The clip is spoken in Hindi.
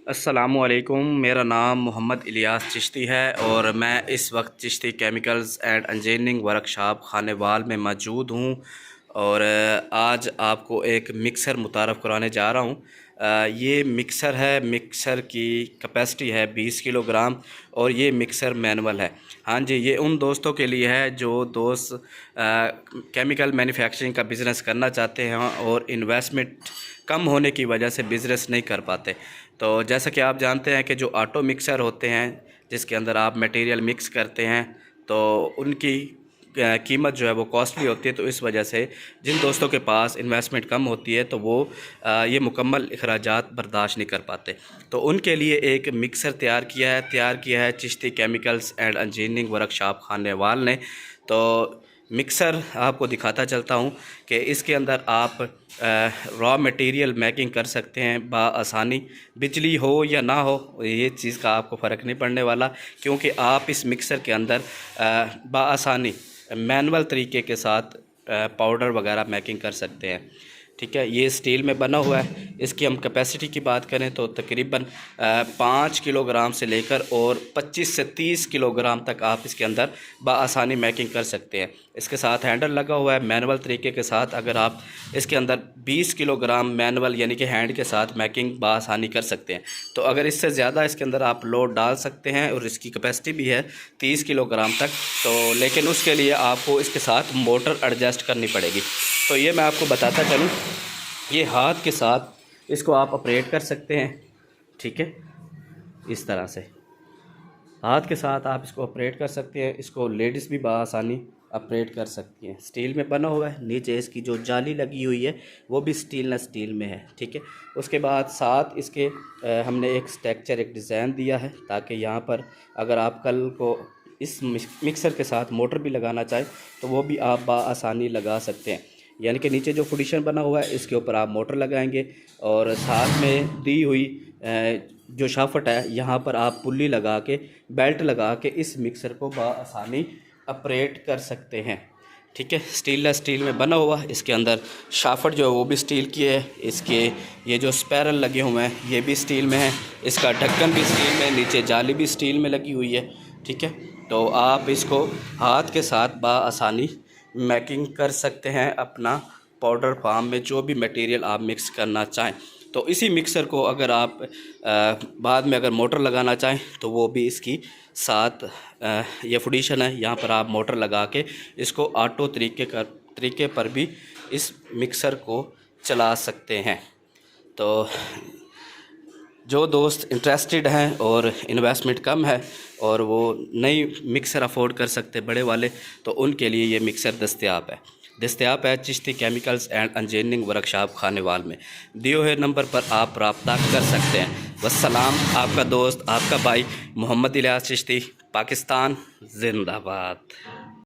अस्सलामुअलैकुम। मेरा नाम मोहम्मद इलियास चिश्ती है और मैं इस वक्त Chishti chemicals and engineering workshop Khanewal में मौजूद हूँ। और आज आपको एक मिक्सर मुतारफ़ कराने जा रहा हूँ। ये मिक्सर है, मिक्सर की कैपेसिटी है 20 किलोग्राम और ये मिक्सर मैनुअल है। हाँ जी, ये उन दोस्तों के लिए है जो दोस्त केमिकल मैन्युफैक्चरिंग का बिज़नेस करना चाहते हैं और इन्वेस्टमेंट कम होने की वजह से बिज़नेस नहीं कर पाते। तो जैसा कि आप जानते हैं कि जो ऑटो मिक्सर होते हैं जिसके अंदर आप मटेरियल मिक्स करते हैं तो उनकी कीमत जो है वो कॉस्टली होती है। तो इस वजह से जिन दोस्तों के पास इन्वेस्टमेंट कम होती है तो वो ये मुकम्मल अखराजात बर्दाश्त नहीं कर पाते। तो उनके लिए एक मिक्सर तैयार किया है Chishti chemicals and engineering workshop Khanewal ने। तो मिक्सर आपको दिखाता चलता हूँ कि इसके अंदर आप रॉ मटेरियल मेकिंग कर सकते हैं आसानी। बिजली हो या ना हो ये चीज़ का आपको फ़र्क नहीं पड़ने वाला, क्योंकि आप इस मिक्सर के अंदर आसानी मैनुअल तरीके के साथ पाउडर वगैरह मेकिंग कर सकते हैं। ठीक है, ये स्टील में बना हुआ है। इसकी हम कैपेसिटी की बात करें तो तकरीबन 5 किलोग्राम से लेकर और 25 से 30 किलोग्राम तक आप इसके अंदर बआसानी मेकिंग कर सकते हैं। इसके साथ हैंडल लगा हुआ है मैनुअल तरीके के साथ। अगर आप इसके अंदर 20 किलोग्राम मैनुअल यानी कि हैंड के साथ मेकिंग बआसानी कर सकते हैं। तो अगर इससे ज़्यादा इसके अंदर आप लोड डाल सकते हैं और इसकी कैपेसिटी भी है 30 किलोग्राम तक। तो लेकिन उसके लिए आपको इसके साथ मोटर एडजस्ट करनी पड़ेगी। तो ये मैं आपको बताता चलूँ, ये हाथ के साथ इसको आप ऑपरेट कर सकते हैं। ठीक है, इस तरह से हाथ के साथ आप इसको ऑपरेट कर सकते हैं। इसको लेडीज़ भी बआसानी ऑपरेट कर सकती हैं। स्टील में बना हुआ है, नीचे इसकी जो जाली लगी हुई है वो भी स्टील में है। ठीक है, उसके बाद साथ इसके हमने एक स्ट्रक्चर, एक डिज़ाइन दिया है ताकि यहाँ पर अगर आप कल को इस मिक्सर के साथ मोटर भी लगाना चाहें तो वो भी आप बआसानी लगा सकते हैं। यानी कि नीचे जो फुडिशन बना हुआ है इसके ऊपर आप मोटर लगाएंगे और साथ में दी हुई जो शाफ्ट है यहाँ पर आप पुल्ली लगा के, बेल्ट लगा के इस मिक्सर को बआसानी ऑपरेट कर सकते हैं। ठीक है, स्टील में बना हुआ, इसके अंदर शाफ्ट जो है वो भी स्टील की है। इसके ये जो स्पैरल लगे हुए हैं ये भी स्टील में है। इसका ढक्कन भी स्टील में, नीचे जाली भी स्टील में लगी हुई है। ठीक है, तो आप इसको हाथ के साथ बआसानी मेकिंग कर सकते हैं अपना पाउडर फार्म में जो भी मटेरियल आप मिक्स करना चाहें। तो इसी मिक्सर को अगर आप बाद में अगर मोटर लगाना चाहें तो वो भी इसकी साथ ये फुडिशन है, यहाँ पर आप मोटर लगा के इसको ऑटो तरीके पर भी इस मिक्सर को चला सकते हैं। तो जो दोस्त इंटरेस्टेड हैं और इन्वेस्टमेंट कम है और वो नई मिक्सर अफोर्ड कर सकते बड़े वाले, तो उनके लिए ये मिक्सर दस्तयाब है Chishti chemicals and engineering workshop Khanewal में। दिए हुए नंबर पर आप रब्ता कर सकते हैं। वस्सलाम, आपका दोस्त, आपका भाई मोहम्मद इलियास चिश्ती, पाकिस्तान जिंदाबाद।